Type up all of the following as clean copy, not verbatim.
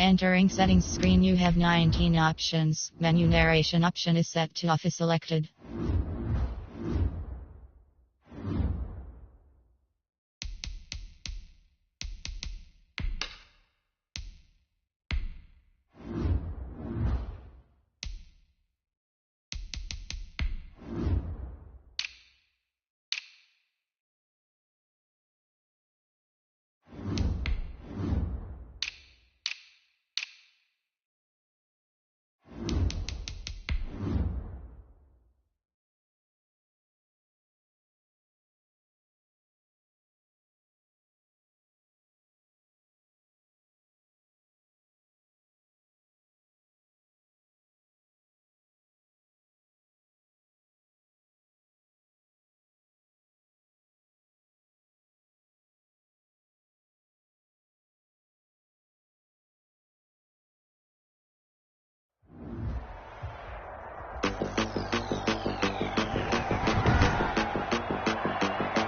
Entering settings screen, you have 19 options. Menu narration option is set to off is selected.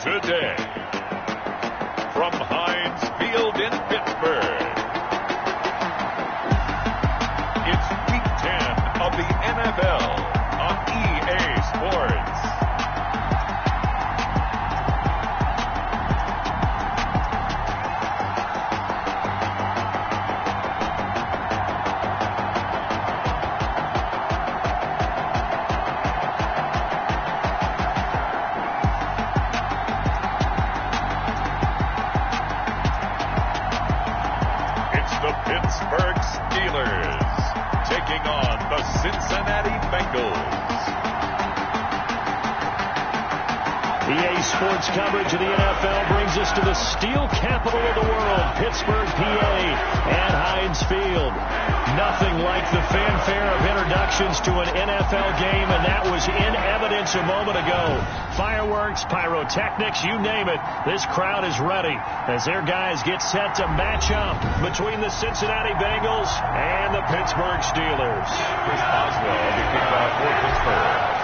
Today, from Heinz Field in Pittsburgh, it's Week 10 of the NFL on EA Sports. Pittsburgh Steelers taking on the Cincinnati Bengals. EA Sports coverage of the NFL brings us to the steel capital of the world, Pittsburgh, PA, and Heinz Field. Nothing like the fanfare of introductions to an NFL game, and that was in evidence a moment ago. Fireworks, pyrotechnics, you name it. This crowd is ready as their guys get set to match up between the Cincinnati Bengals and the Pittsburgh Steelers. Chris Boswell, the kickoff for Pittsburgh.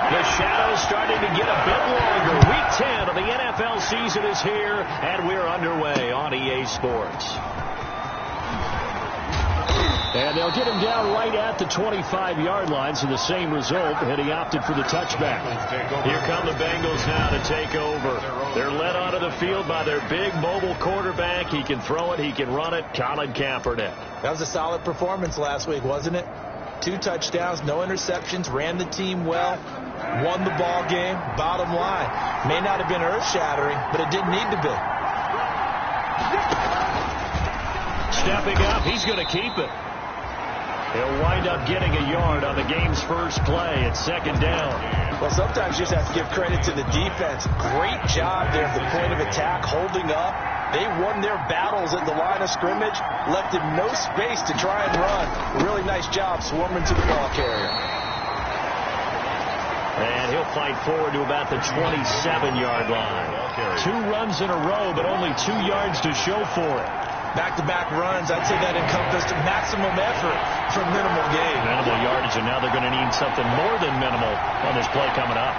The shadows starting to get a bit longer. Week 10 of the NFL season is here, and we're underway on EA Sports. And they'll get him down right at the 25-yard line, so the same result, and he opted for the touchback. Here come the Bengals now to take over. They're led onto the field by their big mobile quarterback. He can throw it, he can run it, Colin Kaepernick. That was a solid performance last week, wasn't it? 2 touchdowns, no interceptions, ran the team well, won the ball game. Bottom line, may not have been earth-shattering, but it didn't need to be. Stepping up, he's going to keep it. He'll wind up getting a yard on the game's first play at second down. Well, sometimes you just have to give credit to the defense. Great job there at the point of attack, holding up. They won their battles at the line of scrimmage, left him no space to try and run. Really nice job swarming to the ball carrier. And he'll fight forward to about the 27-yard line. 2 runs in a row, but only 2 yards to show for it. Back-to-back runs, I'd say that encompassed maximum effort for minimal gain. Minimal yardage, and now they're going to need something more than minimal on this play coming up.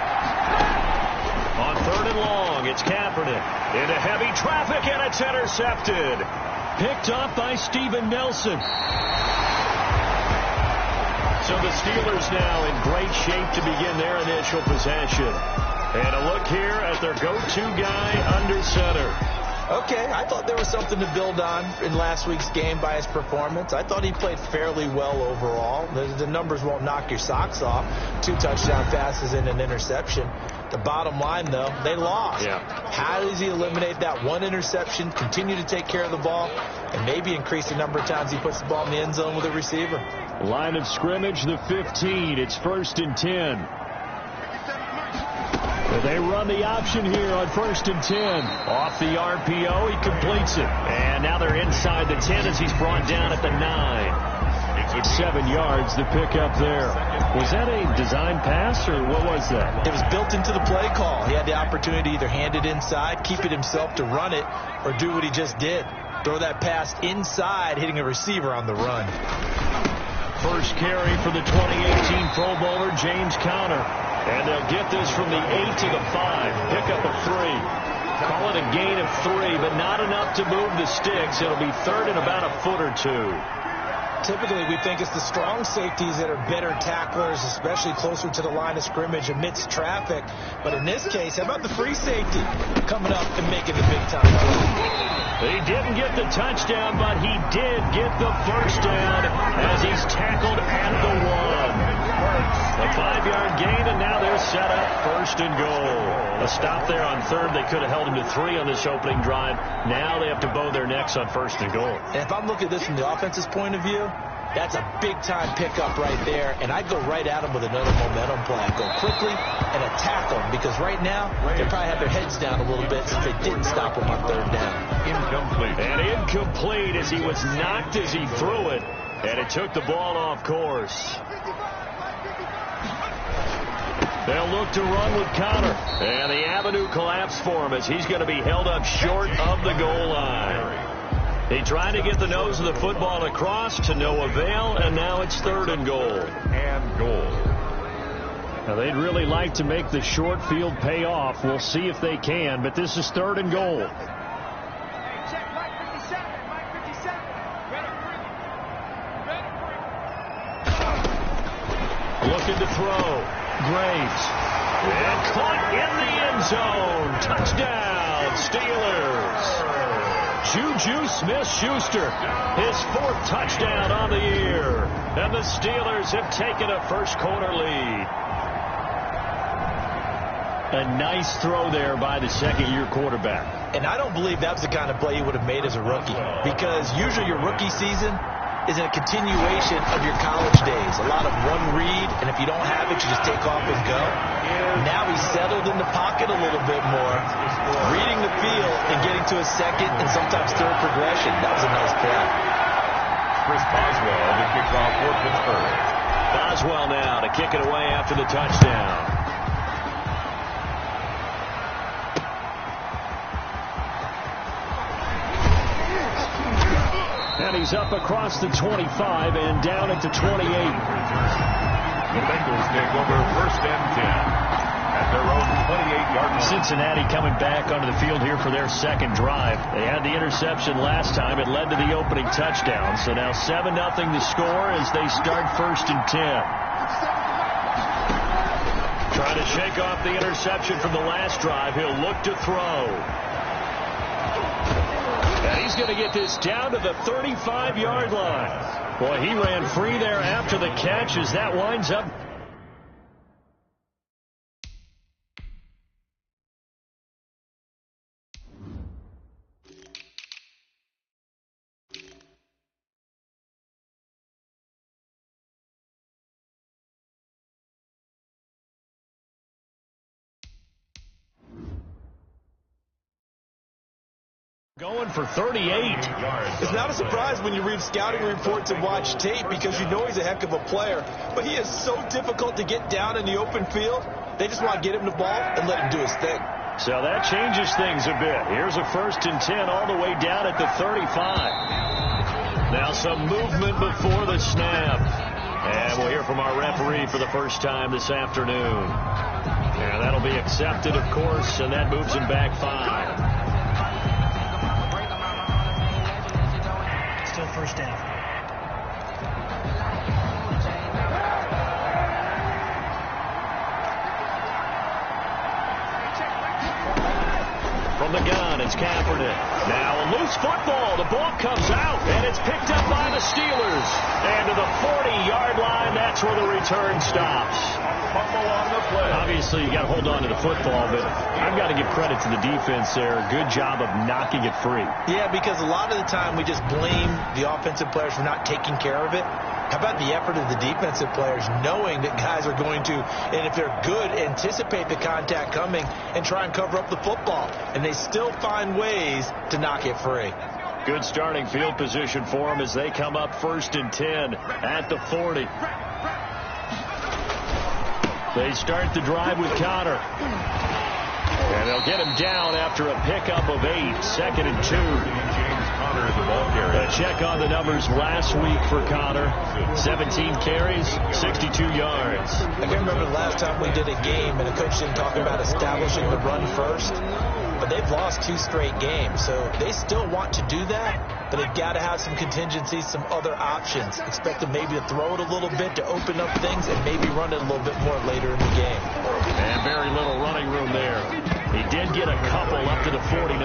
On 3rd and long, it's Kaepernick into heavy traffic, and it's intercepted. Picked up by Steven Nelson. So the Steelers now in great shape to begin their initial possession. And a look here at their go-to guy under center. Okay, I thought there was something to build on in last week's game by his performance. I thought he played fairly well overall. The numbers won't knock your socks off. 2 touchdown passes and an interception. The bottom line, though, they lost. Yeah. How does he eliminate that 1 interception, continue to take care of the ball, and maybe increase the number of times he puts the ball in the end zone with a receiver? Line of scrimmage, the 15. It's 1st and 10. They run the option here on 1st and 10. Off the RPO, he completes it. And now they're inside the 10 as he's brought down at the 9. It's 7 yards, the pickup there. Was that a design pass, or what was that? It was built into the play call. He had the opportunity to either hand it inside, keep it himself to run it, or do what he just did. Throw that pass inside, hitting a receiver on the run. First carry for the 2018 Pro Bowler, James Conner. And they'll get this from the 8 to the 5. Pickup of 3. Call it a gain of 3, but not enough to move the sticks. It'll be third and about a foot or two. Typically, we think it's the strong safeties that are better tacklers, especially closer to the line of scrimmage amidst traffic. But in this case, how about the free safety coming up and making the big-time play? He didn't get the touchdown, but he did get the first down as he's tackled at the 1. A 5-yard gain, and now they're set up first and goal. A stop there on third. They could have held him to 3 on this opening drive. Now they have to bow their necks on first and goal. And if I'm looking at this from the offense's point of view, that's a big-time pickup right there, and I'd go right at him with another momentum play. I'd go quickly and attack them, because right now they probably have their heads down a little bit since they didn't stop him on third down. Incomplete. And incomplete as he was knocked as he threw it, and it took the ball off course. They'll look to run with Connor, and the avenue collapsed for him as he's going to be held up short of the goal line. He tried to get the nose of the football across to no avail, and now it's third and goal. And goal. Now, they'd really like to make the short field pay off. We'll see if they can, but this is third and goal. Looking to throw. Graves. And caught in the end zone. Touchdown, Steelers. Juju Smith-Schuster, his 4th touchdown on the year. And the Steelers have taken a first-quarter lead. A nice throw there by the second-year quarterback. And I don't believe that's the kind of play you would have made as a rookie, because usually your rookie season is a continuation of your college days. A lot of one read, and if you don't have it, you just take off and go. Now he's settled in the pocket a little bit more, reading the field and getting to a second and sometimes third progression. That was a nice play. Chris Boswell, the kickoff for Pittsburgh. Boswell now to kick it away after the touchdown. And he's up across the 25 and down at the 28. The Bengals take over first and 10 at their own 28-yard line. Cincinnati coming back onto the field here for their second drive. They had the interception last time. It led to the opening touchdown. So now 7-0 to score as they start first and 10. Trying to shake off the interception from the last drive. He'll look to throw. And he's going to get this down to the 35-yard line. Boy, he ran free there after the catch as that winds up. Going for 38. It's not a surprise when you read scouting reports and watch tape, because you know he's a heck of a player. But he is so difficult to get down in the open field. They just want to get him the ball and let him do his thing. So that changes things a bit. Here's a first and 10 all the way down at the 35. Now some movement before the snap. And we'll hear from our referee for the first time this afternoon. And that'll be accepted, of course, and that moves him back 5. First down. From the gun, it's Kaepernick. Now a loose football. The ball comes out, and it's picked up by the Steelers. And to the 40-yard line, that's where the return stops. Fumble on the play. Obviously, you got to hold on to the football, but I've got to give credit to the defense there. Good job of knocking it free. Yeah, because a lot of the time we just blame the offensive players for not taking care of it. How about the effort of the defensive players, knowing that guys are going to, and if they're good, anticipate the contact coming and try and cover up the football. And they still find ways to knock it free. Good starting field position for them as they come up first and 10 at the 40. They start the drive with Connor. And they'll get him down after a pickup of 8, second and 2. A check on the numbers last week for Connor. 17 carries, 62 yards. I can remember the last time we did a game and the coach didn't talk about establishing the run first. but they've lost 2 straight games. So they still want to do that, but they've got to have some contingencies, some other options. Expect them maybe to throw it a little bit to open up things and maybe run it a little bit more later in the game. And very little running room there. He did get a couple up to the 49.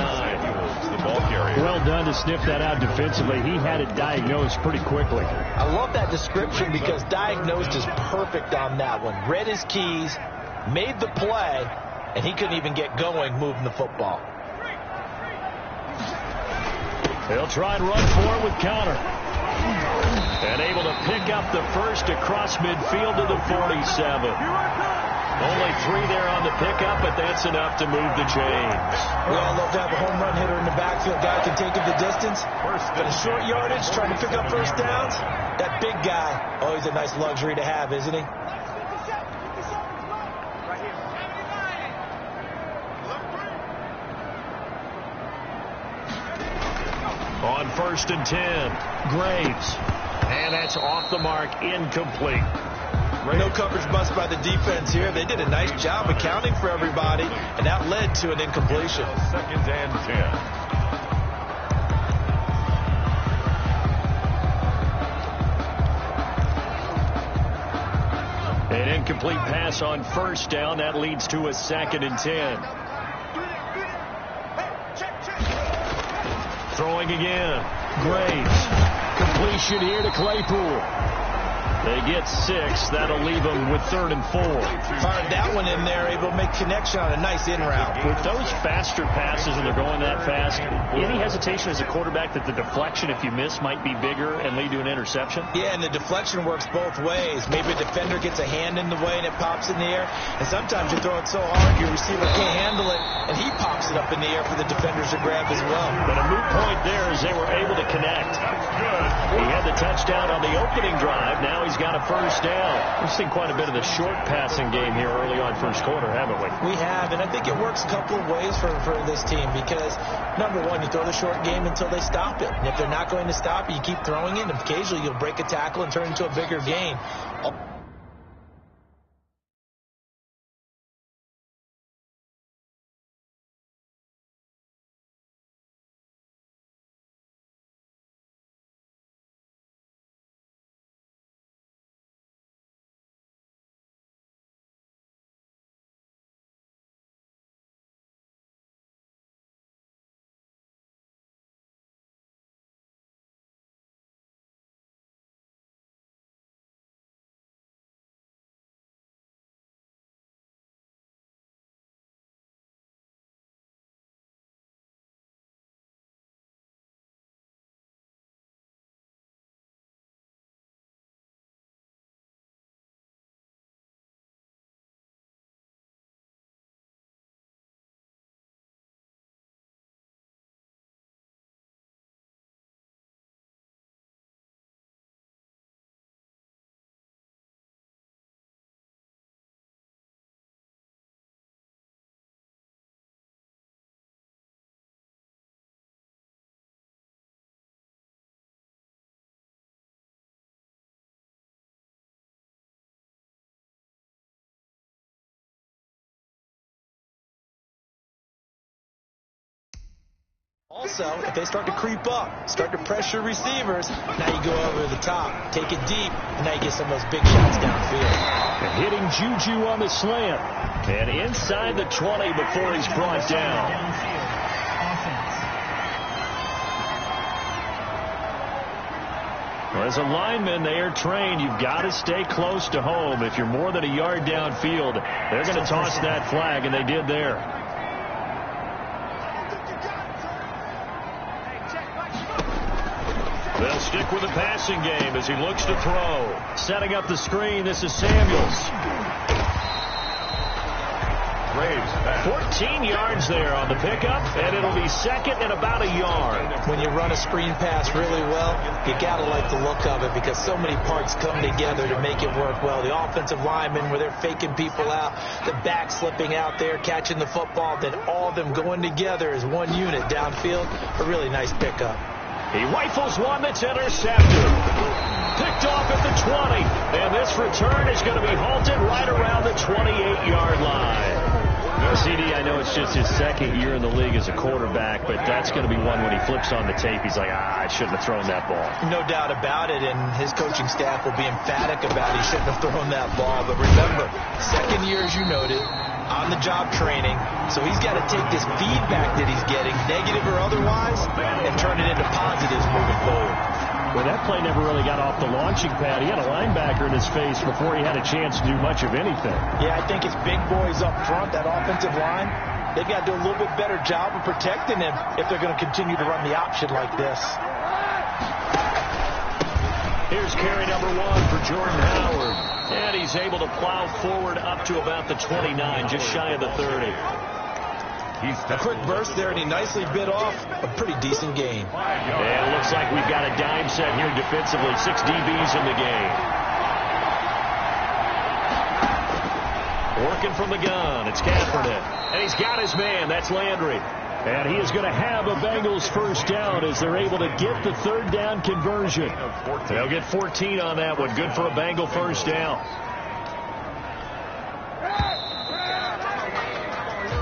The ball carrier. Well done to sniff that out defensively. He had it diagnosed pretty quickly. I love that description because diagnosed is perfect on that one. Read his keys, made the play, and he couldn't even get going moving the football. They'll try and run for it with counter. And able to pick up the first across midfield to the 47. Only 3 there on the pickup, but that's enough to move the chains. We all love to have a home run hitter in the backfield. Guy can take it the distance. But a short yardage, trying to pick up first downs, that big guy, oh, he's a nice luxury to have, isn't he? On 1st and 10, Graves. And that's off the mark, incomplete. No coverage bust by the defense here. They did a nice job accounting for everybody, and that led to an incompletion. 2nd and 10. An incomplete pass on 1st down. That leads to a 2nd and 10. Throwing again. Graves. Completion here to Claypool. They get 6. That'll leave them with 3rd and 4. Fired that one in there, able to make connection on a nice in route. With those faster passes, and they're going that fast, any hesitation as a quarterback that the deflection, if you miss, might be bigger and lead to an interception? Yeah, and the deflection works both ways. Maybe a defender gets a hand in the way and it pops in the air. And sometimes you throw it so hard, your receiver can't handle it, and he pops it up in the air for the defenders to grab as well. But a moot point there is they were able to connect. He had the touchdown on the opening drive. Now he's got a first down. We've seen quite a bit of the short passing game here early on first quarter, haven't we? We have, and I think it works a couple of ways for this team because, number one, you throw the short game until they stop it. And if they're not going to stop it, you keep throwing it, and occasionally you'll break a tackle and turn it into a bigger gain. Also, if they start to creep up, start to pressure receivers, now you go over the top, take it deep, and now you get some of those big shots downfield. And hitting Juju on the slant. And inside the 20 before he's brought down. Well, as a lineman, they are trained. You've got to stay close to home. If you're more than a yard downfield, they're going to toss that flag, and they did there. They'll stick with the passing game as he looks to throw. Setting up the screen, this is Samuels. 14 yards there on the pickup, and it'll be 2nd and about a yard. When you run a screen pass really well, you got to like the look of it because so many parts come together to make it work well. The offensive linemen, where they're faking people out, the back slipping out there, catching the football, then all of them going together as one unit downfield. A really nice pickup. He rifles one that's intercepted. Picked off at the 20. And this return is going to be halted right around the 28-yard line. CD, I know it's just his second year in the league as a quarterback, but that's going to be one when he flips on the tape, he's like, I shouldn't have thrown that ball. No doubt about it, and his coaching staff will be emphatic about he shouldn't have thrown that ball. But remember, second year, as you noted, on-the-job training, so he's got to take this feedback that he's getting, negative or otherwise, and turn it into positives moving forward. Well, that play never really got off the launching pad. He had a linebacker in his face before he had a chance to do much of anything. Yeah, I think his big boys up front, that offensive line, they've got to do a little bit better job of protecting him if they're going to continue to run the option like this. Here's carry number 1 for Jordan Howard. And he's able to plow forward up to about the 29, just shy of the 30. A quick burst there, and he nicely bit off a pretty decent gain. And it looks like we've got a dime set here defensively. 6 DBs in the game. Working from the gun. It's Kaepernick. And he's got his man. That's Landry. And he is going to have a Bengals first down as they're able to get the third down conversion. They'll get 14 on that one. Good for a Bengal first down.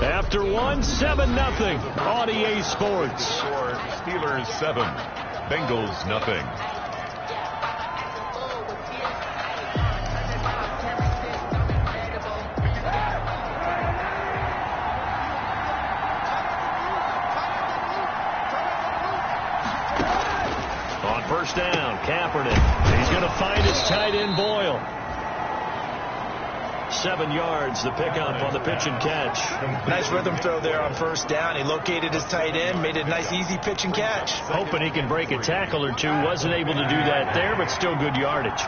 After 7-0 on EA Sports. Steelers 7, Bengals nothing. On first down, Kaepernick. He's going to find his tight end Boyle. 7 yards, the pickup on the pitch and catch. Nice rhythm throw there on first down. He located his tight end, made it a nice, easy pitch and catch. Hoping he can break a tackle or two. Wasn't able to do that there, but still good yardage.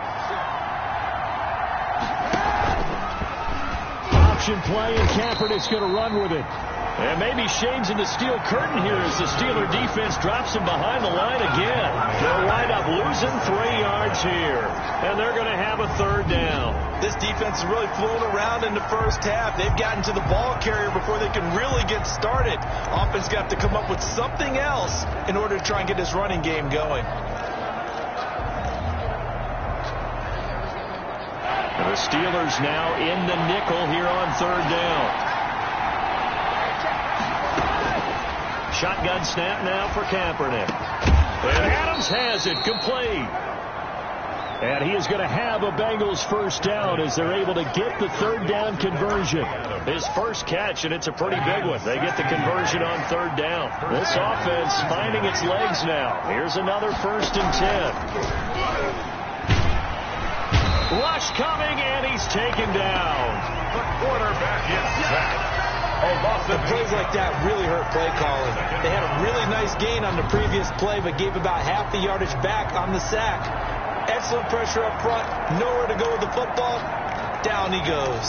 Option play, and Kaepernick's going to run with it. And maybe shades in the steel curtain here as the Steeler defense drops him behind the line again. They'll wind up losing 3 yards here. And they're going to have a third down. This defense is really flown around in the first half. They've gotten to the ball carrier before they can really get started. Offense got to come up with something else in order to try and get this running game going. And the Steelers now in the nickel here on third down. Shotgun snap now for Kaepernick. And Adams has it complete. And he is going to have a Bengals first down as they're able to get the third down conversion. His first catch, and it's a pretty big one. They get the conversion on third down. This offense finding its legs now. Here's another 1st and 10. Rush coming, and he's taken down. The quarterback is sacked. The plays like that really hurt play calling. They had a really nice gain on the previous play, but gave about half the yardage back on the sack. Excellent pressure up front. Nowhere to go with the football. Down he goes.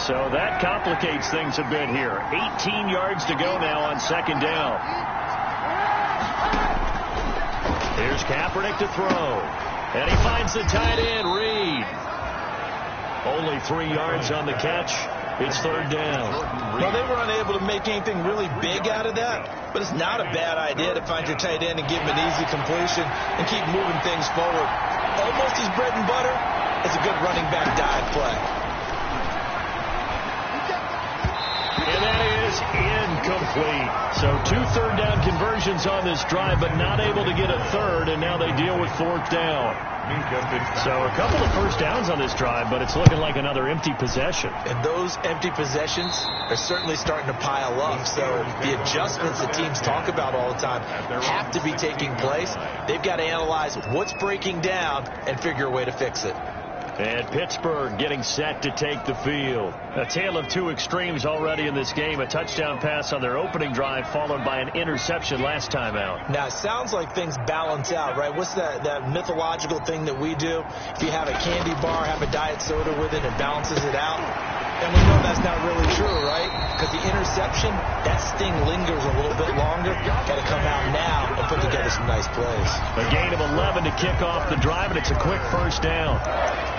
So that complicates things a bit here. 18 yards to go now on second down. Here's Kaepernick to throw. And he finds the tight end, Reed. Only 3 yards on the catch. It's third down. Well, they were unable to make anything really big out of that, but it's not a bad idea to find your tight end and give him an easy completion and keep moving things forward. Almost his bread and butter is a good running back dive play. And that is incomplete. So 2 third down conversions on this drive, but not able to get a third, and now they deal with 4th down. So a couple of first downs on this drive, but it's looking like another empty possession. And those empty possessions are certainly starting to pile up. So the adjustments that teams talk about all the time have to be taking place. They've got to analyze what's breaking down and figure a way to fix it. And Pittsburgh getting set to take the field. A tale of 2 extremes already in this game. A touchdown pass on their opening drive followed by an interception last time out. Now, it sounds like things balance out, right? What's that mythological thing that we do? If you have a candy bar, have a diet soda with it, it balances it out. And we know that's not really true, right? Because the interception, that sting lingers a little bit longer. Got to come out now and put together some nice plays. A gain of 11 to kick off the drive, and it's a quick first down.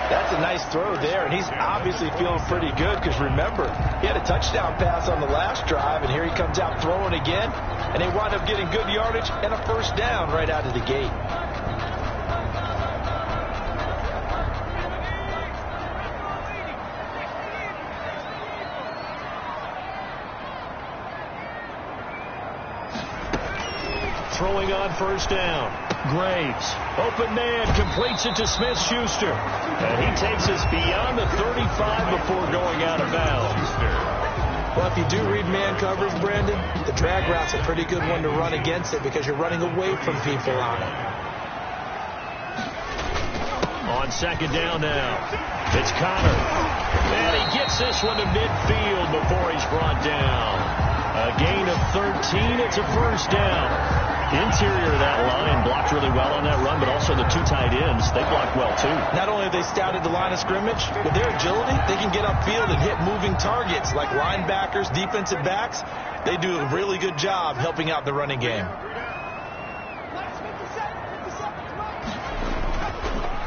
That's a nice throw there, and he's obviously feeling pretty good because, remember, he had a touchdown pass on the last drive, and here he comes out throwing again, and they wind up getting good yardage and a first down right out of the gate. throwing on first down. Graves, open man, completes it to Smith-Schuster. And he takes us beyond the 35 before going out of bounds. Well, if you do read man coverage, Brandon, the drag route's a pretty good one to run against it because you're running away from people on it. On second down now, it's Connor. And he gets this one to midfield before he's brought down. A gain of 13. It's a first down. The interior of that line blocked really well on that run, but also the two tight ends, they blocked well too. Not only have they scouted the line of scrimmage, with their agility, they can get upfield and hit moving targets like linebackers, defensive backs. They do a really good job helping out the running game.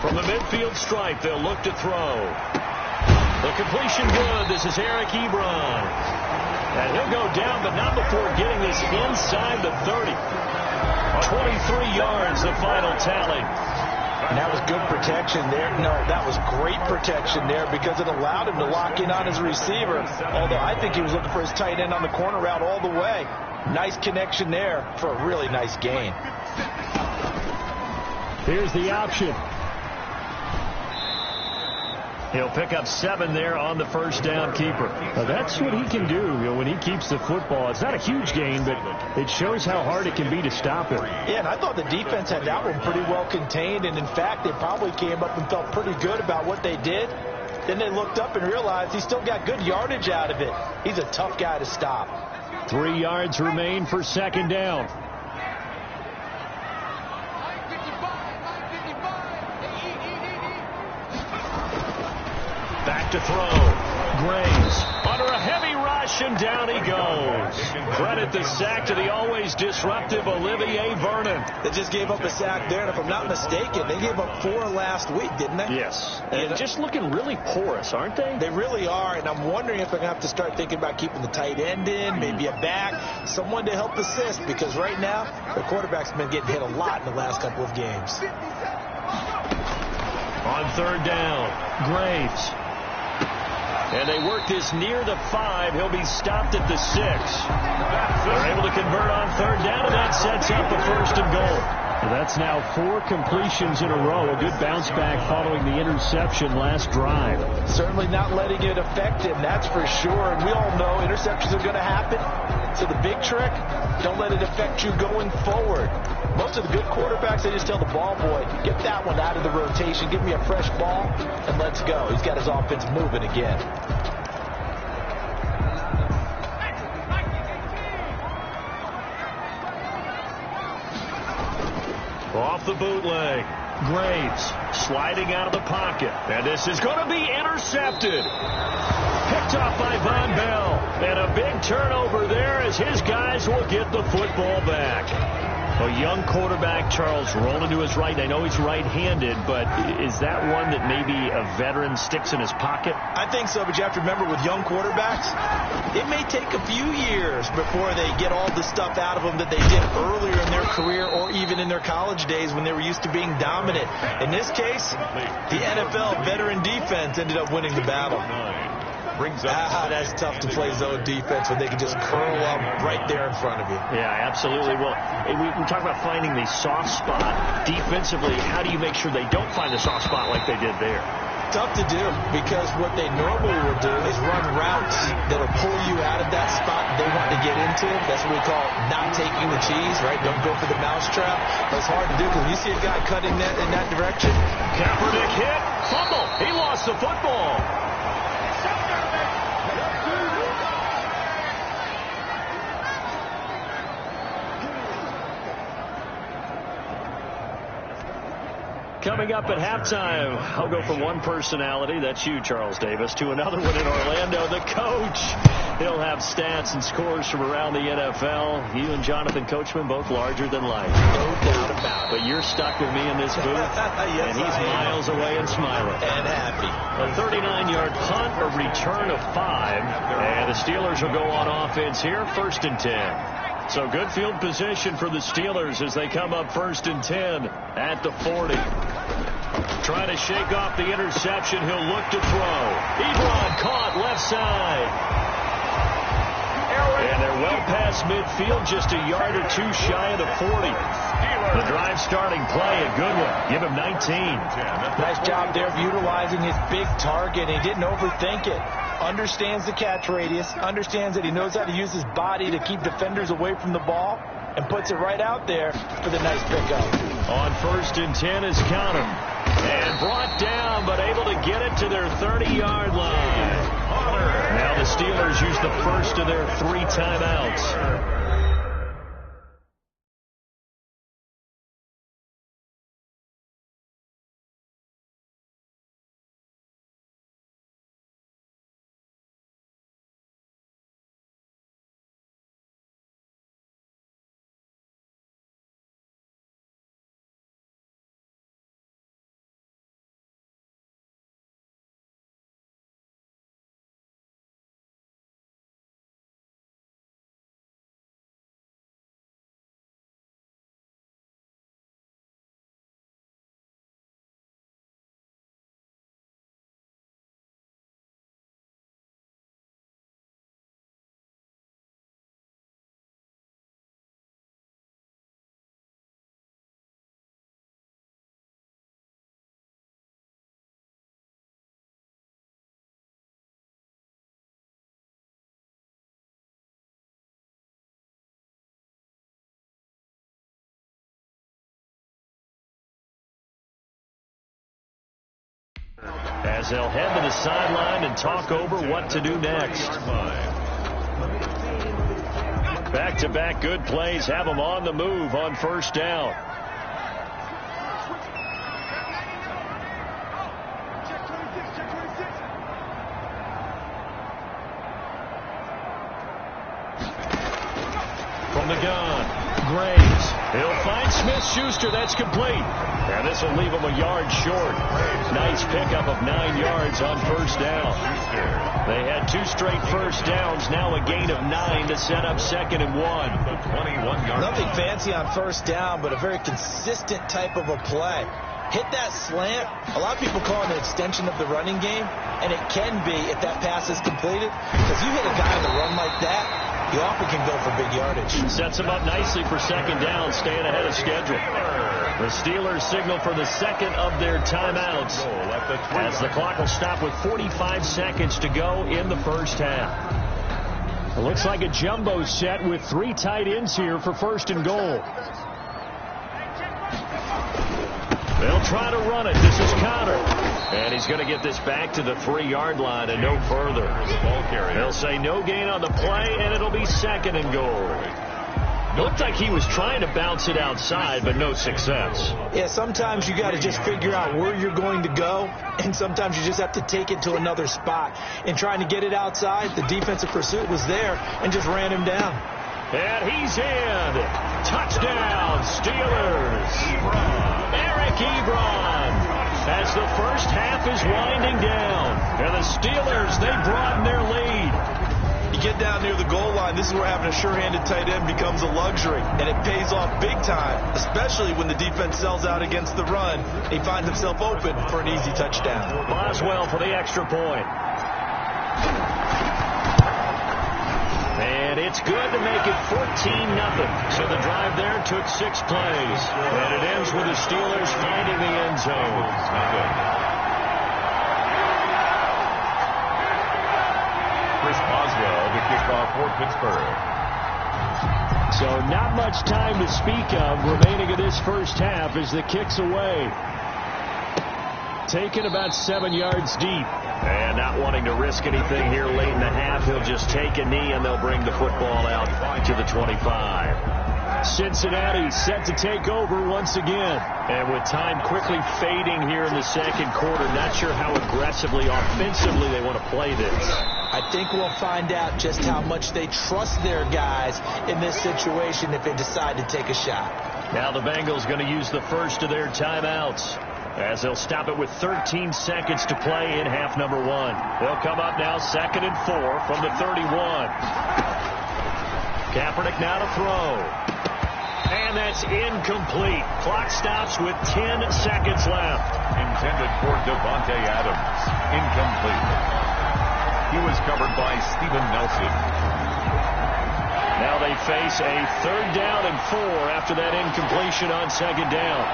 From the midfield stripe, they'll look to throw. The completion good. This is Eric Ebron. And he'll go down, but not before getting this inside the 30. 23 yards, the final tally. And that was good protection there. No, that was great protection there because it allowed him to lock in on his receiver. Although I think he was looking for his tight end on the corner route all the way. Nice connection there for a really nice gain. Here's the option. He'll pick up 7 there on the first down keeper. Now that's what he can do, when he keeps the football. It's not a huge gain, but it shows how hard it can be to stop it. Yeah, and I thought the defense had that one pretty well contained. And, in fact, they probably came up and felt pretty good about what they did. Then they looked up and realized he still got good yardage out of it. He's a tough guy to stop. 3 yards remain for second down. Back to throw. Graves under a heavy rush, and down he goes. Credit the sack to the always disruptive Olivier Vernon. They just gave up a sack there, and if I'm not mistaken, they gave up 4 last week, didn't they? Yes. And just looking really porous, aren't they? They really are, and I'm wondering if they're going to have to start thinking about keeping the tight end in, maybe a back, someone to help assist, because right now, the quarterback's been getting hit a lot in the last couple of games. On third down, Graves. And they work this near the 5. He'll be stopped at the 6. They're able to convert on third down, and that sets up a first and goal. That's now 4 completions in a row. A good bounce back following the interception last drive. Certainly not letting it affect him, that's for sure. And we all know interceptions are going to happen. So the big trick, don't let it affect you going forward. Most of the good quarterbacks, they just tell the ball boy, get that one out of the rotation, give me a fresh ball, and let's go. He's got his offense moving again. Off the bootleg. Graves sliding out of the pocket. And this is going to be intercepted. Picked off by Von Bell. And a big turnover there as his guys will get the football back. A young quarterback, Charles, rolling to his right. I know he's right-handed, but is that one that maybe a veteran sticks in his pocket? I think so, but you have to remember with young quarterbacks, it may take a few years before they get all the stuff out of them that they did earlier in their career or even in their college days when they were used to being dominant. In this case, the NFL veteran defense ended up winning the battle. That's tough to play zone defense when they can just curl up right there in front of you. Yeah, absolutely. Well, we talk about finding the soft spot. Defensively, how do you make sure they don't find the soft spot like they did there? Tough to do because what they normally will do is run routes that'll pull you out of that spot they want to get into. That's what we call not taking the cheese, right? Don't go for the mousetrap. But it's hard to do because you see a guy cutting that in that direction. Kaepernick hit. Fumble. He lost the football. Coming up at halftime, I'll go from one personality, that's you, Charles Davis, to another one in Orlando, the coach. He'll have stats and scores from around the NFL. You and Jonathan Coachman, both larger than life. No doubt about it. But you're stuck with me in this booth, yes, and he's miles away and smiling. And happy. A 39-yard punt, a return of 5, and the Steelers will go on offense here, 1st and 10. So good field position for the Steelers as they come up 1st and 10 at the 40. Trying to shake off the interception. He'll look to throw. Ebron caught left side. And they're well past midfield, just a yard or two shy of the 40. The drive starting play, a good one. Give him 19. Nice job there of utilizing his big target. He didn't overthink it. Understands the catch radius, understands that he knows how to use his body to keep defenders away from the ball, and puts it right out there for the nice pickup. On 1st and 10 is Counter. And brought down, but able to get it to their 30-yard line. Now the Steelers use the first of their 3 timeouts. As they'll head to the sideline and talk over what to do next. Back-to-back good plays have them on the move on 1st down. From the gun, Graves. He'll find Smith-Schuster. That's complete. And this will leave him a yard short. Nice pickup of 9 yards on 1st down. They had 2 straight first downs. Now a gain of 9 to set up 2nd and 1. 21-yard. Nothing fancy on 1st down, but a very consistent type of a play. Hit that slant. A lot of people call it an extension of the running game, and it can be if that pass is completed. Because you hit a guy on the run like that, you often can go for big yardage. Sets him up nicely for 2nd down, staying ahead of schedule. The Steelers signal for the 2nd of their timeouts as the clock will stop with 45 seconds to go in the 1st half. It looks like a jumbo set with 3 tight ends here for 1st and goal. They'll try to run it. This is Counter. And he's going to get this back to the 3-yard line and no further. They'll say no gain on the play, and it'll be 2nd and goal. Looked like he was trying to bounce it outside, but no success. Yeah, sometimes you got to just figure out where you're going to go, and sometimes you just have to take it to another spot. In trying to get it outside, the defensive pursuit was there and just ran him down. And he's in. Touchdown, Steelers. Eric Ebron. As the 1st half is winding down. And the Steelers, they broaden their lead. You get down near the goal line, this is where having a sure-handed tight end becomes a luxury, and it pays off big time, especially when the defense sells out against the run. He finds himself open for an easy touchdown. Boswell for the extra point. And it's good to make it 14-0. So the drive there took 6 plays. And it ends with the Steelers finding the end zone. Chris Boswell, the kickoff for Pittsburgh. So not much time to speak of remaining in this 1st half as the kick's away. Taken about 7 yards deep. And not wanting to risk anything here late in the half, he'll just take a knee and they'll bring the football out to the 25. Cincinnati set to take over once again. And with time quickly fading here in the 2nd quarter, not sure how aggressively, offensively they want to play this. I think we'll find out just how much they trust their guys in this situation if they decide to take a shot. Now the Bengals going to use the first of their timeouts, as they'll stop it with 13 seconds to play in half number 1. They'll come up now 2nd and 4 from the 31. Kaepernick now to throw. And that's incomplete. Clock stops with 10 seconds left. Intended for Devontae Adams. Incomplete. He was covered by Steven Nelson. Now they face a 3rd down and 4 after that incompletion on 2nd down.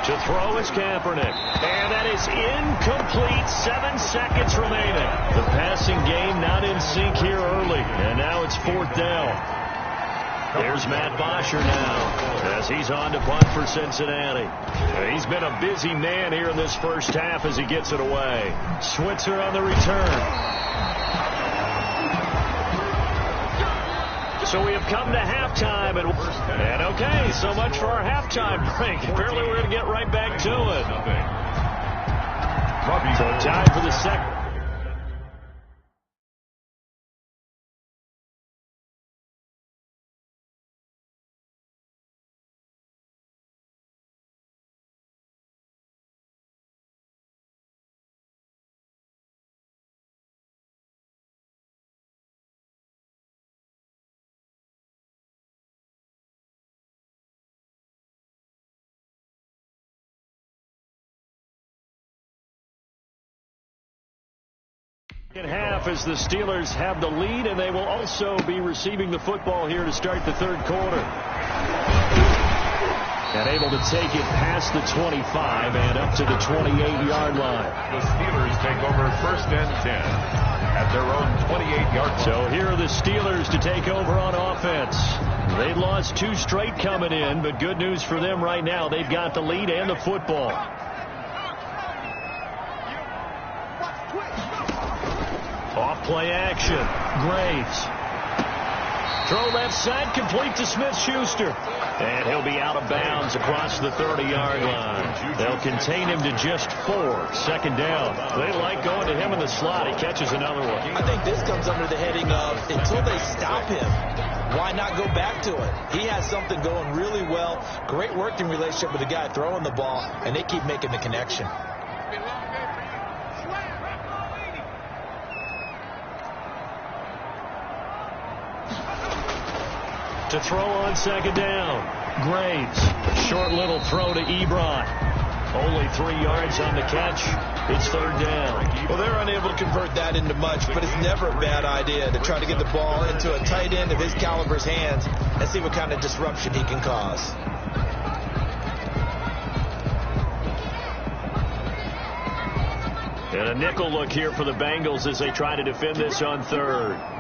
To throw is Kaepernick. And that is incomplete. 7 seconds remaining. The passing game not in sync here early. And now it's 4th down. There's Matt Bosher now as he's on to punt for Cincinnati. He's been a busy man here in this first half as he gets it away. Switzer on the return. So we have come to halftime, and okay, so much for our halftime break. Apparently we're going to get right back to it. So time for the second. In half as the Steelers have the lead, and they will also be receiving the football here to start the 3rd quarter. And able to take it past the 25 and up to the 28-yard line. The Steelers take over 1st and 10 at their own 28-yard line. So here are the Steelers to take over on offense. They lost 2 straight coming in, but good news for them right now. They've got the lead and the football. Off play action. Graves. Throw left side, complete to Smith-Schuster. And he'll be out of bounds across the 30-yard line. They'll contain him to just 4. 2nd down. They like going to him in the slot. He catches another one. I think this comes under the heading of until they stop him, why not go back to it? He has something going really well. Great working relationship with the guy throwing the ball, and they keep making the connection. To throw on 2nd down. Graves. Short little throw to Ebron. Only 3 yards on the catch. It's 3rd down. Well, they're unable to convert that into much, but it's never a bad idea to try to get the ball into a tight end of his caliber's hands and see what kind of disruption he can cause. And a nickel look here for the Bengals as they try to defend this on 3rd.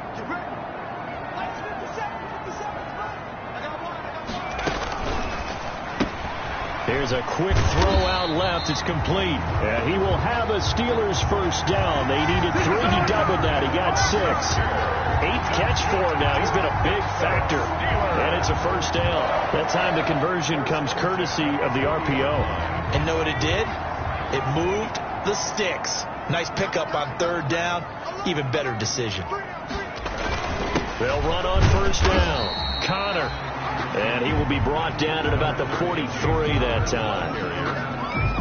There's a quick throw out left. It's complete. And he will have a Steelers 1st down. They needed 3. He doubled that. He got 6. 8th catch for him now. He's been a big factor. And it's a 1st down. That time the conversion comes courtesy of the RPO. And know what it did? It moved the sticks. Nice pickup on 3rd down. Even better decision. They'll run on 1st down. Connor. And he will be brought down at about the 43 that time.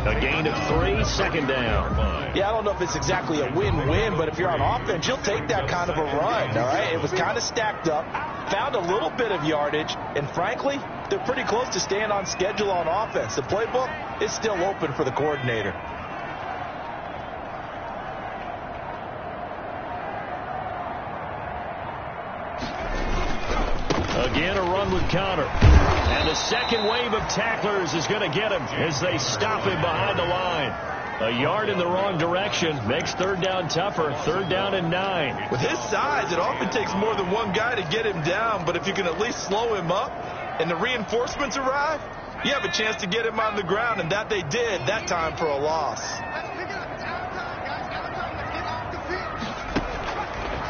A gain of 3, 2nd down. Yeah, I don't know if it's exactly a win-win, but if you're on offense, you'll take that kind of a run, all right? It was kind of stacked up, found a little bit of yardage, and frankly, they're pretty close to staying on schedule on offense. The playbook is still open for the coordinator. Again, a run with Connor. And the second wave of tacklers is going to get him as they stop him behind the line. A yard in the wrong direction makes 3rd down tougher. 3rd down and 9. With his size, it often takes more than one guy to get him down, but if you can at least slow him up and the reinforcements arrive, you have a chance to get him on the ground, and that they did that time for a loss.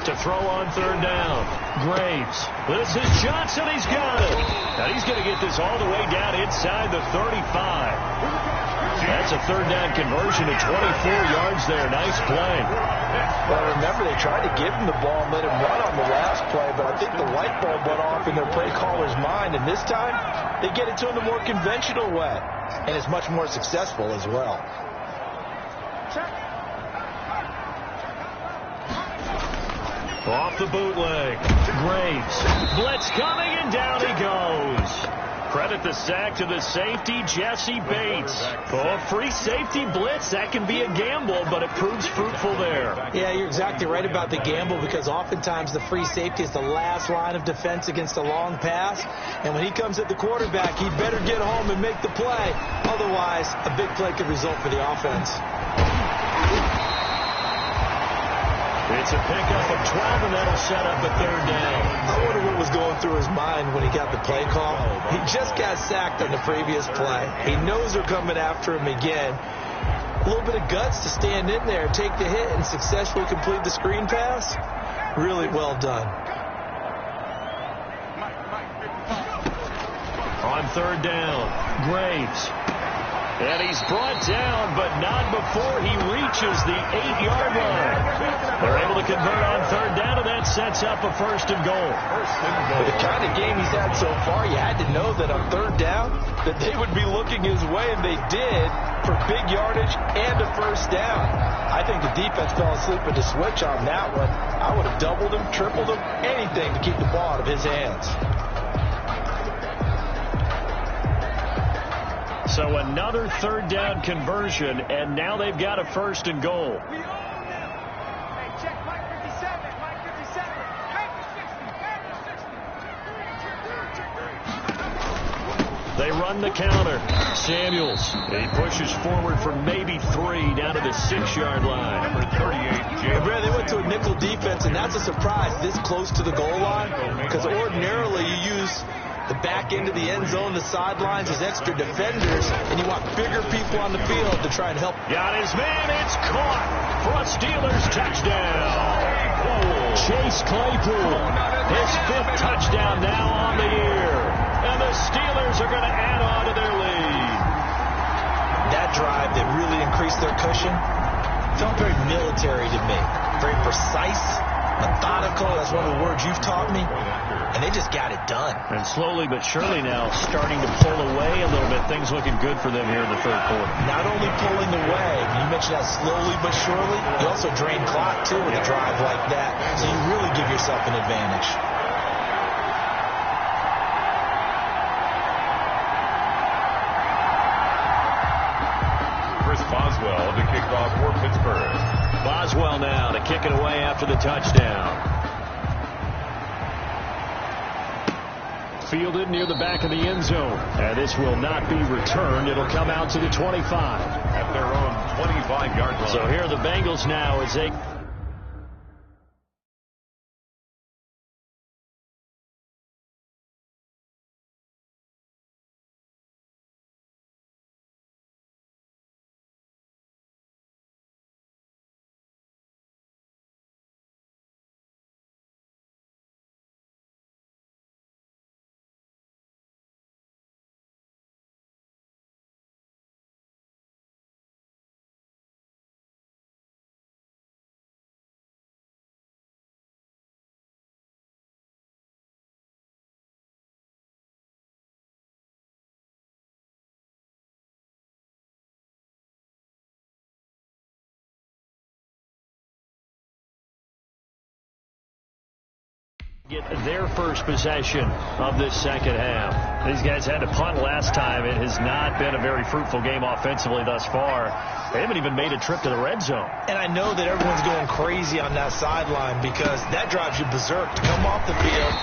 To throw on 3rd down. Graves. This is Johnson. He's got it. Now he's going to get this all the way down inside the 35. That's a 3rd down conversion to 24 yards there. Nice play. Well, remember, they tried to give him the ball and let him run on the last play, but I think the light bulb went off in their play caller's mind, and this time they get it to him the more conventional way, and it's much more successful as well. Off the bootleg. Graves. Blitz coming, and down he goes. Credit the sack to the safety, Jesse Bates. Oh, free safety blitz, that can be a gamble, but it proves fruitful there. Yeah, you're exactly right about the gamble, because oftentimes the free safety is the last line of defense against a long pass. And when he comes at the quarterback, he'd better get home and make the play. Otherwise, a big play could result for the offense. It's a pickup of 12, and that'll set up a third down. I wonder what was going through his mind when he got the play call. He just got sacked on the previous play. He knows they're coming after him again. A little bit of guts to stand in there, take the hit, and successfully complete the screen pass. Really well done. On third down, Graves. And he's brought down, but not before he reaches the 8-yard line. They're able to convert on third down, and that sets up a first and goal. With the kind of game he's had so far, you had to know that on third down that they would be looking his way, and they did, for big yardage and a first down. I think the defense fell asleep at the switch on that one. I would have doubled him, tripled him, anything to keep the ball out of his hands. So another third down conversion, and now they've got a first and goal. They run the counter. Samuels, he pushes forward for maybe 3 down to the 6-yard line. Number 38, Brad, they went to a nickel defense, and that's a surprise this close to the goal line, because ordinarily you use the back end of the end zone, the sidelines as extra defenders, and you want bigger people on the field to try and help. Got his man. It's caught for a Steelers touchdown. Chase Claypool, his 5th touchdown now on the year. And the Steelers are going to add on to their lead. That drive that really increased their cushion felt very military to me. Very precise, methodical. That's one of the words you've taught me. And they just got it done. And slowly but surely now starting to pull away a little bit. Things looking good for them here in the third quarter. Not only pulling away, you mentioned that slowly but surely, you also drain clock too with a drive like that. So you really give yourself an advantage. Chris Boswell to kick off for Pittsburgh. Boswell now to kick it away after the touchdown. Fielded near the back of the end zone. And this will not be returned. It'll come out to the 25. At their own 25-yard line. So here are the Bengals now as they... get their first possession of this second half. These guys had to punt last time. It has not been a very fruitful game offensively thus far. They haven't even made a trip to the red zone. And I know that everyone's going crazy on that sideline because that drives you berserk to come off the field,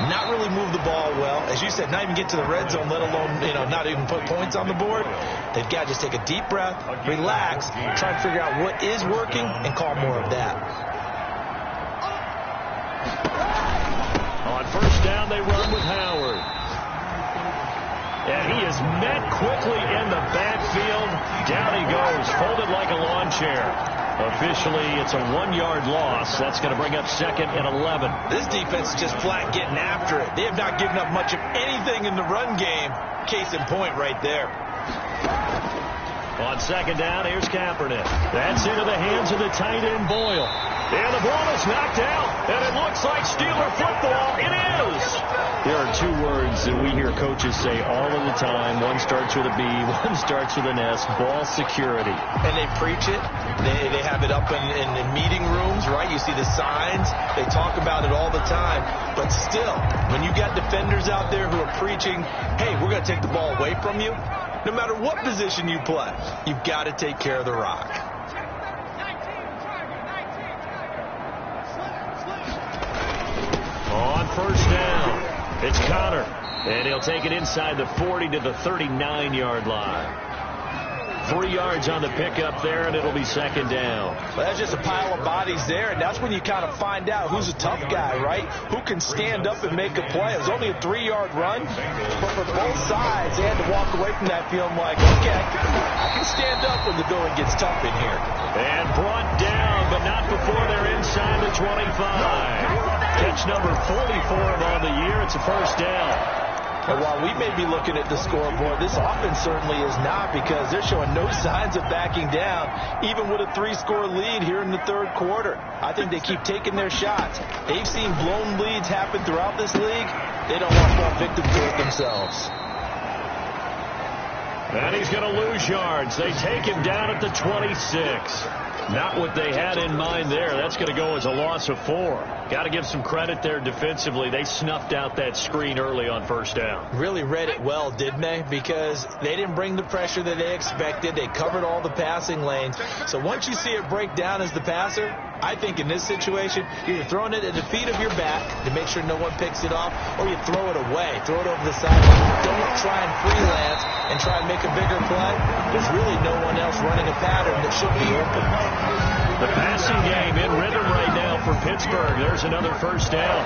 not really move the ball well. As you said, not even get to the red zone, let alone, not even put points on the board. They've got to just take a deep breath, relax, try and figure out what is working and call more of that. On first down, they run with Howard. And he is met quickly in the backfield. Down he goes, folded like a lawn chair. Officially, it's a 1-yard loss. That's going to bring up 2nd and 11. This defense is just flat getting after it. They have not given up much of anything in the run game. Case in point right there. On second down, here's Kaepernick. That's into the hands of the tight end, Boyle. And the ball is knocked out, and it looks like Steeler football. It is. There are two words that we hear coaches say all of the time. One starts with a B, one starts with an S, ball security. And they preach it. They have it up in meeting rooms, right? You see the signs. They talk about it all the time. But still, when you got defenders out there who are preaching, hey, we're going to take the ball away from you, no matter what position you play, you've got to take care of the rock. On first down, it's Connor, and he'll take it inside the 40 to the 39-yard line. 3 yards on the pickup there, and it'll be second down. Well, that's just a pile of bodies there, and that's when you kind of find out who's a tough guy, right? Who can stand up and make a play. It was only a 3-yard run, but for both sides, they had to walk away from that feeling like, okay, I can stand up when the going gets tough in here. And brought down, but not before they're inside the 25. Catch number 44 on the year. It's a first down. And while we may be looking at the scoreboard, this offense certainly is not, because they're showing no signs of backing down, even with a 3-score lead here in the third quarter. I think they keep taking their shots. They've seen blown leads happen throughout this league. They don't want to fall victim to it themselves. And he's going to lose yards. They take him down at the 26. Not what they had in mind there. That's going to go as a loss of 4. Got to give some credit there defensively. They snuffed out that screen early on first down. Really read it well, didn't they? Because they didn't bring the pressure that they expected. They covered all the passing lanes. So once you see it break down as the passer, I think in this situation, you're either throwing it at the feet of your back to make sure no one picks it off, or you throw it away, throw it over the sideline. Don't try and freelance and try and make a bigger play. There's really no one else running a pattern that should be open. The passing game in rhythm right now for Pittsburgh. There's another first down.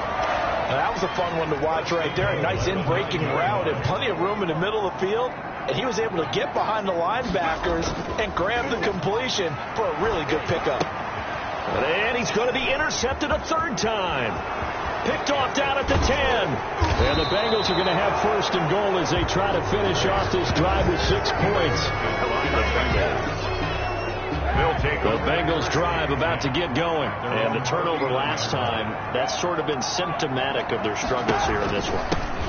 That was a fun one to watch right there. A nice in-breaking route and plenty of room in the middle of the field. And he was able to get behind the linebackers and grab the completion for a really good pickup. And he's going to be intercepted a third time. Picked off down at the 10. And the Bengals are going to have first and goal as they try to finish off this drive with 6 points. The Bengals drive about to get going. And the turnover last time, that's sort of been symptomatic of their struggles here in this one.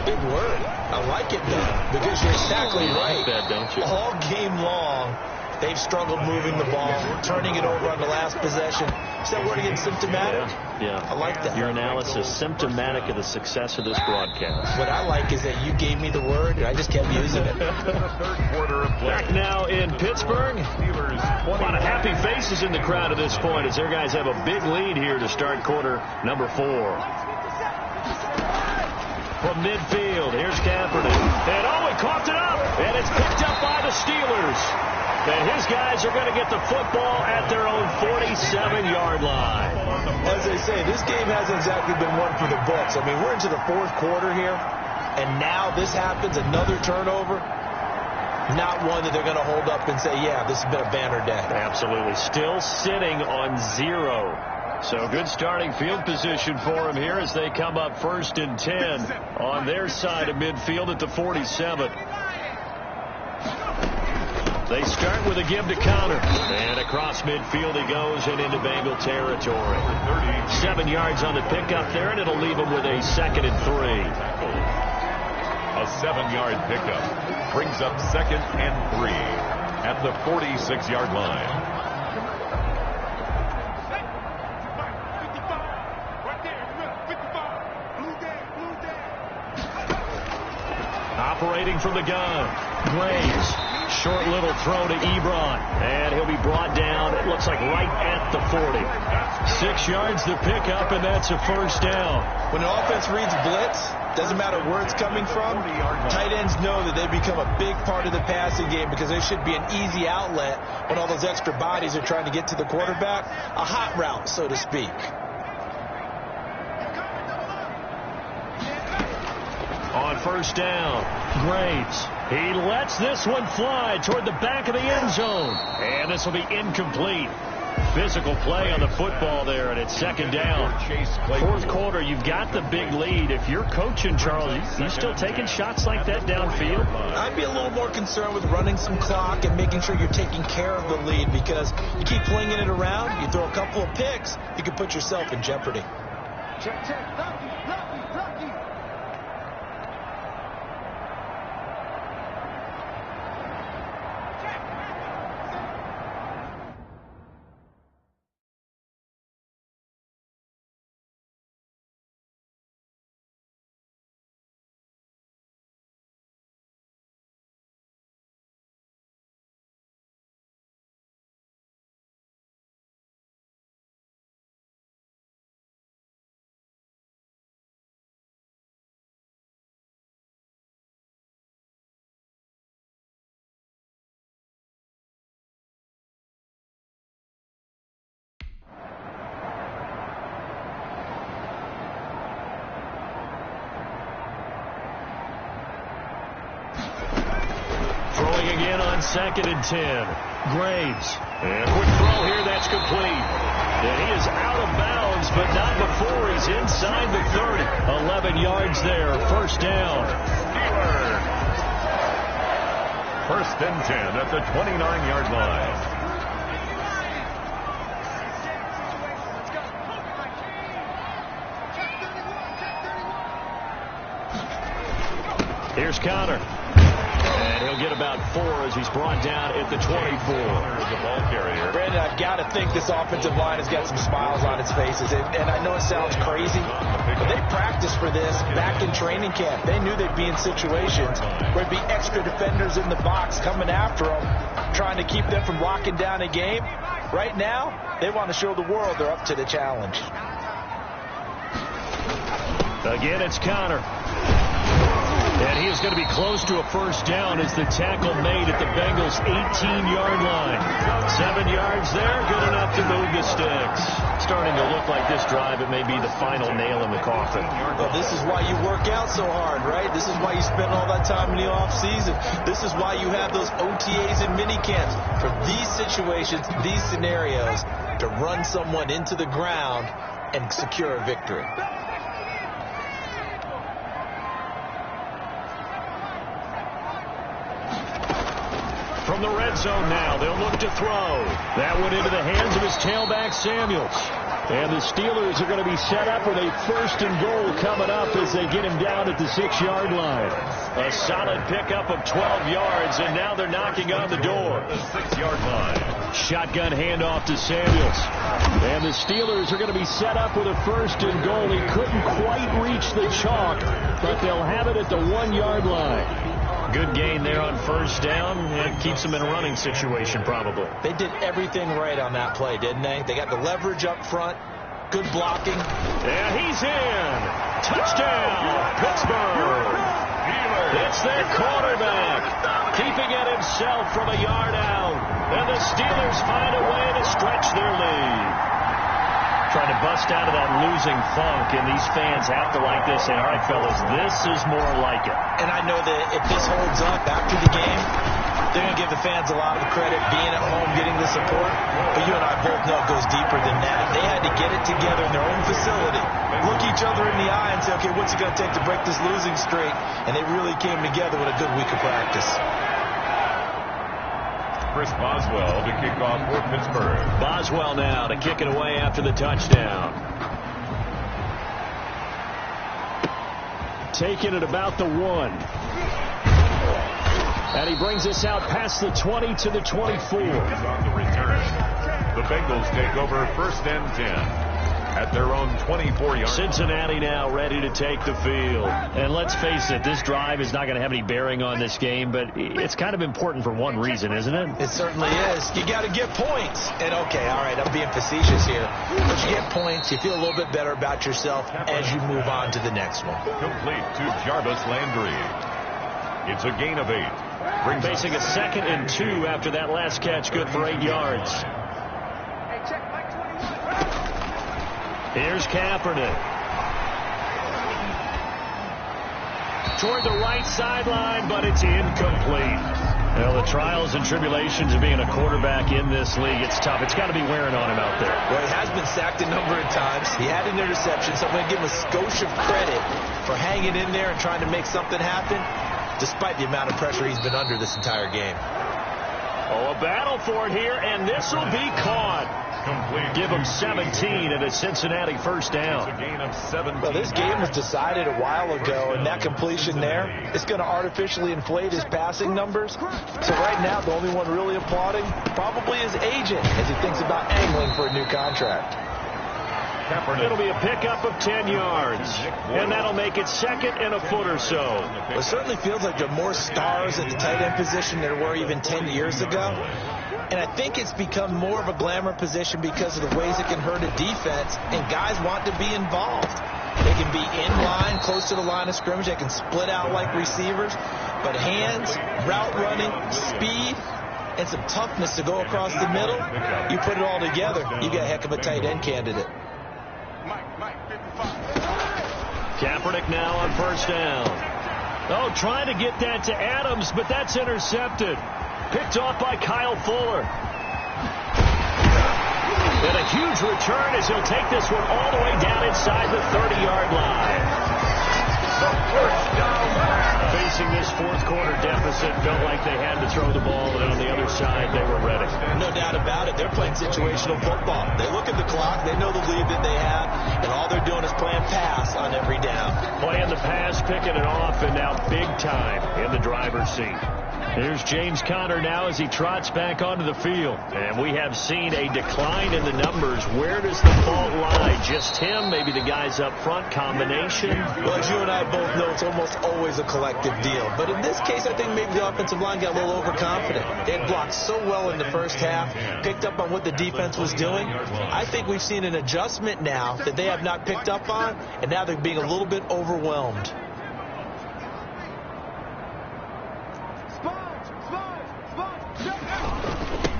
Big word. I like it, though, because you're exactly right. Like that, don't you? All game long, they've struggled moving the ball, turning it over on the last possession. Is that word again, symptomatic? Yeah. I like that. Your analysis, symptomatic of the success of this broadcast. What I like is that you gave me the word, and I just kept using it. Back now in Pittsburgh. A lot of happy faces in the crowd at this point as their guys have a big lead here to start quarter number 4. From midfield, here's Kaepernick. And he coughed it up, and it's picked up by the Steelers. And his guys are going to get the football at their own 47-yard line. As they say, this game hasn't exactly been one for the books. I mean, we're into the fourth quarter here, and now this happens, another turnover. Not one that they're going to hold up and say, yeah, this has been a banner day. Absolutely. Still sitting on 0. So good starting field position for them here as they come up first and 10 on their side of midfield at the 47. They start with a give to Connor. And across midfield he goes and into Bengal territory. 7 yards on the pickup there, and it'll leave him with a second and 3. A 7-yard pickup brings up second and 3 at the 46-yard line. Operating from the gun, Graves. Short little throw to Ebron, and he'll be brought down, it looks like right at the 40. 6 yards to pick up, and that's a first down. When an offense reads blitz, doesn't matter where it's coming from, tight ends know that they become a big part of the passing game because they should be an easy outlet when all those extra bodies are trying to get to the quarterback. A hot route, so to speak. On first down, Graves. He lets this one fly toward the back of the end zone. And this will be incomplete. physical play on the football there, and it's second down. Fourth quarter, you've got the big lead. If you're coaching, Charles, you still taking shots like that downfield? I'd be a little more concerned with running some clock and making sure you're taking care of the lead, because you keep flinging it around, you throw a couple of picks, you can put yourself in jeopardy. Check, check, lucky. Again on 2nd and 10. Graves. And quick throw here. That's complete. And he is out of bounds, but not before he's inside the 30. 11 yards there. First down. First and 10 at the 29-yard line. Here's Connor. And he'll get about 4 as he's brought down at the 24. The ball carrier. Brandon, I've got to think this offensive line has got some smiles on its faces. And I know it sounds crazy, but they practiced for this back in training camp. They knew they'd be in situations where there'd be extra defenders in the box coming after them, trying to keep them from locking down a game. Right now, they want to show the world they're up to the challenge. Again, it's Connor. And he is going to be close to a first down as the tackle made at the Bengals' 18-yard line. 7 yards there, good enough to move the sticks. Starting to look like this drive, it may be the final nail in the coffin. Well, this is why you work out so hard, right? This is why you spend all that time in the offseason. This is why you have those OTAs and mini camps for these situations, these scenarios, to run someone into the ground and secure a victory. From the red zone now, they'll look to throw. That went into the hands of his tailback, Samuels. And the Steelers are going to be set up with a 1st and goal coming up as they get him down at the 6-yard line. A solid pickup of 12 yards, and now they're knocking on the door. The 6-yard line. Shotgun handoff to Samuels. And the Steelers are going to be set up with a 1st and goal. He couldn't quite reach the chalk, but they'll have it at the 1-yard line. Good gain there on first down. It keeps them in a running situation, probably. They did everything right on that play, didn't they? They got the leverage up front, good blocking. And he's in. Touchdown, Pittsburgh. It's their quarterback, keeping it himself from a yard out. And the Steelers find a way to stretch their lead. Trying to bust out of that losing funk, and these fans have to like this. Say, all right, fellas, this is more like it. And I know that if this holds up after the game, they're going to give the fans a lot of credit, being at home, getting the support. But you and I both know it goes deeper than that. They had to get it together in their own facility, look each other in the eye and say, okay, what's it going to take to break this losing streak? And they really came together with a good week of practice. Chris Boswell to kick off for Pittsburgh. Boswell now to kick it away after the touchdown. Taking it about the 1. And he brings us out past the 20 to the 24. On the return, the Bengals take over 1st and 10 at their own 24-yard. Cincinnati now ready to take the field. And let's face it, this drive is not going to have any bearing on this game, but it's kind of important for one reason, isn't it? It certainly is. You got to get points. And, okay, all right, I'm being facetious here. But you get points, you feel a little bit better about yourself as you move on to the next one. Complete to Jarvis Landry. It's a gain of 8. Facing a 2nd and 2 after that last catch, good for 8 yards. Here's Kaepernick. Toward the right sideline, but it's incomplete. Well, the trials and tribulations of being a quarterback in this league, it's tough. It's got to be wearing on him out there. Well, he has been sacked a number of times. He had an interception, so I'm going to give him a skosh of credit for hanging in there and trying to make something happen, despite the amount of pressure he's been under this entire game. Oh, a battle for it here, and this will be caught. Give him 17 and a Cincinnati first down. It's a gain of 17. Well, this game was decided a while ago, and that completion there is going to artificially inflate his passing numbers. So right now, the only one really applauding probably his agent as he thinks about angling for a new contract. It'll be a pickup of 10 yards, and that'll make it second and a foot or so. Well, it certainly feels like there are more stars at the tight end position than there were even 10 years ago. And I think it's become more of a glamour position because of the ways it can hurt a defense, and guys want to be involved. They can be in line, close to the line of scrimmage. They can split out like receivers. But hands, route running, speed, and some toughness to go across the middle, you put it all together, you got a heck of a tight end candidate. Kaepernick now on first down. Oh, trying to get that to Adams, but that's intercepted. Picked off by Kyle Fuller. And a huge return as he'll take this one all the way down inside the 30-yard line. The first down. Facing this fourth quarter deficit, felt like they had to throw the ball, and on the other side, they were ready. No doubt about it. They're playing situational football. They look at the clock. They know the lead that they have, and all they're doing is playing pass on every down. Playing the pass, picking it off, and now big time in the driver's seat. Here's James Conner now as he trots back onto the field. And we have seen a decline in the numbers. Where does the fault lie? Just him? Maybe the guys up front? Combination? Well, as you and I both know, it's almost always a collective deal. But in this case, I think maybe the offensive line got a little overconfident. They had blocked so well in the first half, picked up on what the defense was doing. I think we've seen an adjustment now that they have not picked up on, and now they're being a little bit overwhelmed.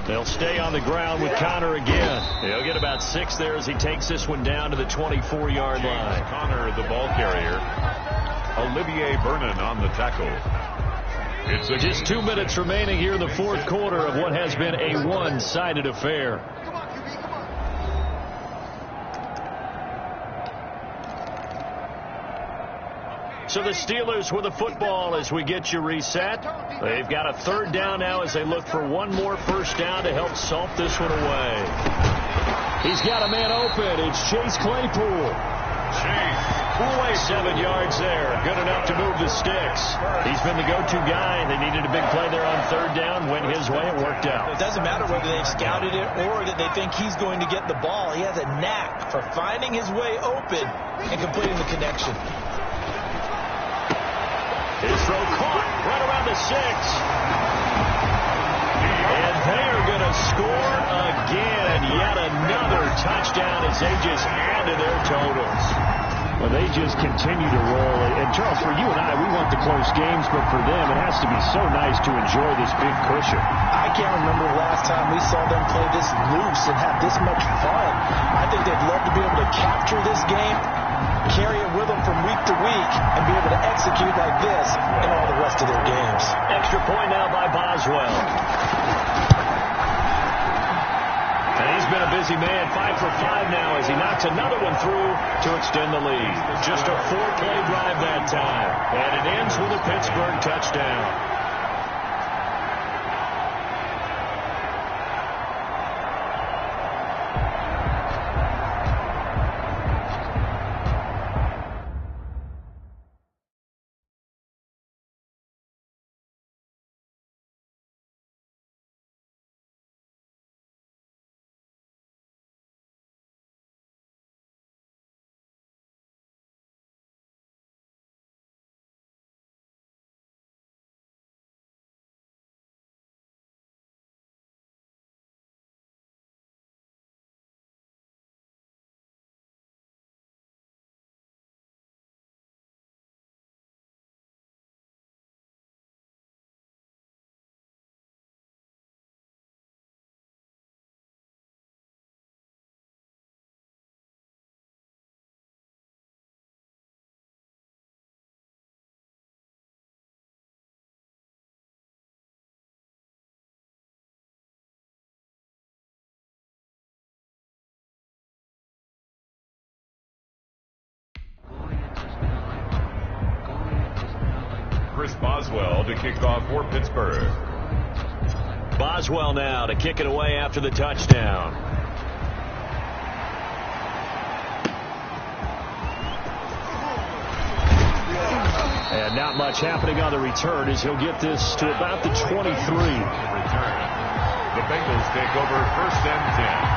They'll stay on the ground with Conner again. He'll get about 6 there as he takes this one down to the 24-yard line. Conner, the ball carrier. Olivier Vernon on the tackle. It's just 2 minutes remaining here in the fourth quarter of what has been a one-sided affair. So the Steelers with the football as we get you reset. They've got a third down now as they look for one more first down to help salt this one away. He's got a man open. It's Chase Claypool. Chase. 7 yards there. Good enough to move the sticks. He's been the go-to guy. They needed a big play there on third down. Went his way. It worked out. It doesn't matter whether they've scouted it or that they think he's going to get the ball. He has a knack for finding his way open and completing the connection. His throw caught right around the 6. And they are going to score again. Yet another touchdown as they just add to their totals. Well, they just continue to roll. And, Charles, for you and I, we want the close games, but for them, it has to be so nice to enjoy this big cushion. I can't remember the last time we saw them play this loose and have this much fun. I think they'd love to be able to capture this game, carry it with them from week to week, and be able to execute like this in all the rest of their games. Extra point now by Boswell. And he's been a busy man, 5 for 5 now as he knocks another one through to extend the lead. Just a 4-play drive that time. And it ends with a Pittsburgh touchdown. Chris Boswell to kick off for Pittsburgh. Boswell now to kick it away after the touchdown. And not much happening on the return as he'll get this to about the 23. The Bengals take over 1st and 10.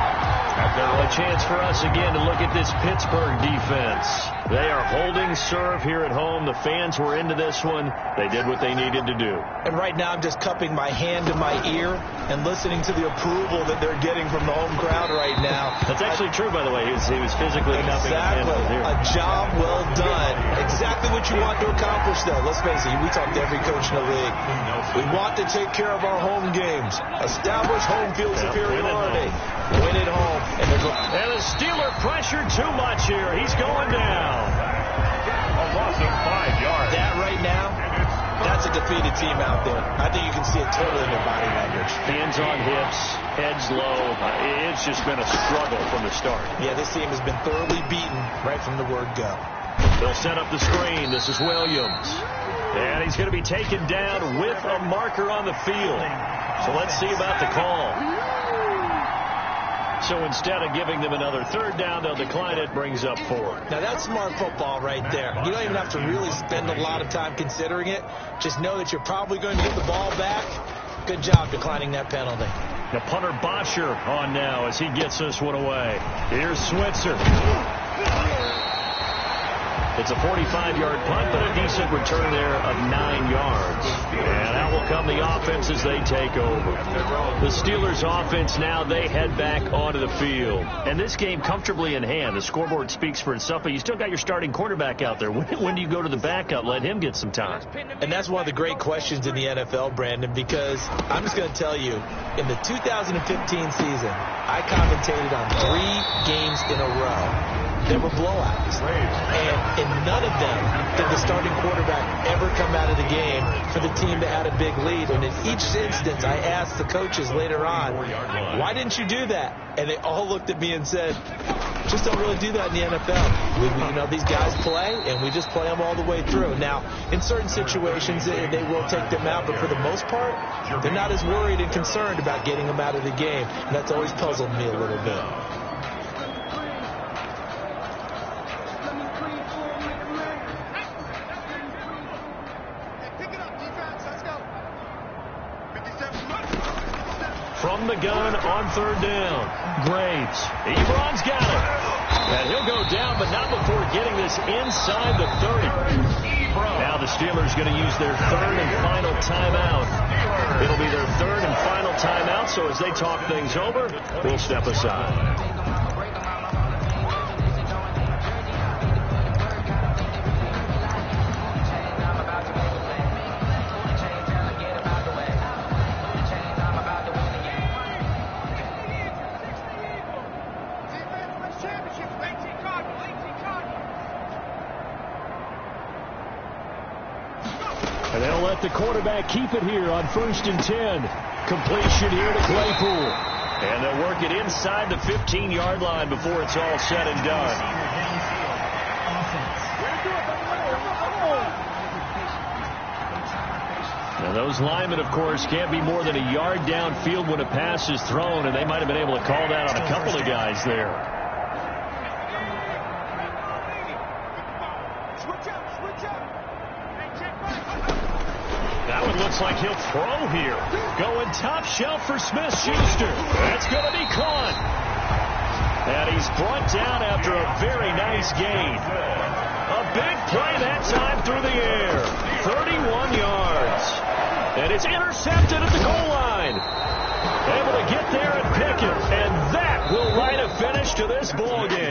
A chance for us again to look at this Pittsburgh defense. They are holding serve here at home. The fans were into this one. They did what they needed to do. And right now I'm just cupping my hand to my ear and listening to the approval that they're getting from the home crowd right now. That's actually true, by the way. He was physically cupping his hand here. A job well done. Exactly what you want to accomplish, though. Let's face it, we talk to every coach in the league. We want to take care of our home games. Establish home field superiority. Win at home. And the Steeler pressured too much here. He's going down. A loss of 5 yards. That right now, that's a defeated team out there. I think you can see it totally in their body language. Hands on hips, heads low. It's just been a struggle from the start. Yeah, this team has been thoroughly beaten right from the word go. They'll set up the screen. This is Williams. And he's going to be taken down with a marker on the field. So let's see about the call. So instead of giving them another 3rd down, they'll decline it, brings up 4. Now that's smart football right there. You don't even have to really spend a lot of time considering it. Just know that you're probably going to get the ball back. Good job declining that penalty. The punter Bosher on now as he gets this one away. Here's Switzer. It's a 45-yard punt, but a decent return there of 9 yards. And out will come the offense as they take over. The Steelers' offense now, they head back onto the field. And this game comfortably in hand. The scoreboard speaks for itself, but you still got your starting quarterback out there. When do you go to the backup? Let him get some time. And that's one of the great questions in the NFL, Brandon, because I'm just going to tell you, in the 2015 season, I commentated on 3 games in a row. There were blowouts. And in none of them did the starting quarterback ever come out of the game for the team that had a big lead. And in each instance, I asked the coaches later on, why didn't you do that? And they all looked at me and said, just don't really do that in the NFL. These guys play, and we just play them all the way through. Now, in certain situations, they will take them out, but for the most part, they're not as worried and concerned about getting them out of the game. And that's always puzzled me a little bit. From the gun on 3rd down. Graves. Ebron's got it. And he'll go down, but not before getting this inside the 30. Now the Steelers going to use their 3rd and final timeout. It'll be their 3rd and final timeout, so as they talk things over, we'll step aside. And they'll let the quarterback keep it here on 1st and 10. Completion here to Claypool. And they'll work it inside the 15-yard line before it's all said and done. Now those linemen, of course, can't be more than a yard downfield when a pass is thrown, and they might have been able to call that on a couple of guys there. Looks like he'll throw here. Going top shelf for Smith-Schuster. That's going to be caught. And he's brought down after a very nice gain. A big play that time through the air. 31 yards. And it's intercepted at the goal line. Able to get there and pick it. And that will write a finish to this ball game.